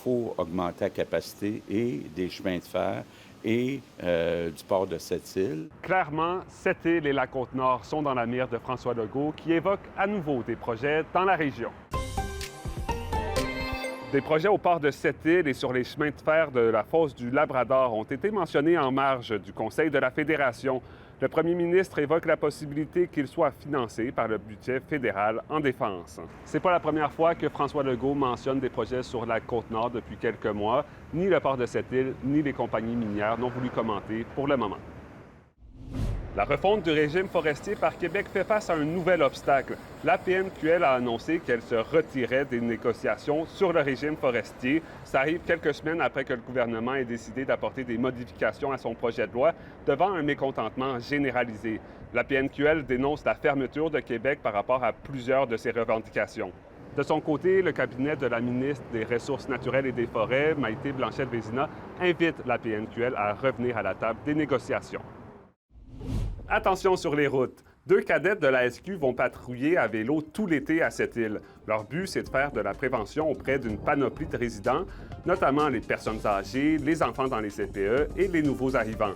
faut augmenter la capacité et des chemins de fer et du port de Sept-Îles. Clairement, Sept-Îles et la Côte-Nord sont dans la mire de François Legault, qui évoque à nouveau des projets dans la région. Des projets au port de Sept-Îles et sur les chemins de fer de la fosse du Labrador ont été mentionnés en marge du Conseil de la Fédération. Le premier ministre évoque la possibilité qu'ils soient financés par le budget fédéral en défense. C'est pas la première fois que François Legault mentionne des projets sur la Côte-Nord depuis quelques mois. Ni le port de Sept-Îles, ni les compagnies minières n'ont voulu commenter pour le moment. La refonte du régime forestier par Québec fait face à un nouvel obstacle. La PNQL a annoncé qu'elle se retirait des négociations sur le régime forestier. Ça arrive quelques semaines après que le gouvernement ait décidé d'apporter des modifications à son projet de loi devant un mécontentement généralisé. La PNQL dénonce la fermeture de Québec par rapport à plusieurs de ses revendications. De son côté, le cabinet de la ministre des Ressources naturelles et des Forêts, Maïté Blanchette-Vézina, invite la PNQL à revenir à la table des négociations. Attention sur les routes. 2 cadettes de la SQ vont patrouiller à vélo tout l'été à cette île. Leur but, c'est de faire de la prévention auprès d'une panoplie de résidents, notamment les personnes âgées, les enfants dans les CPE et les nouveaux arrivants.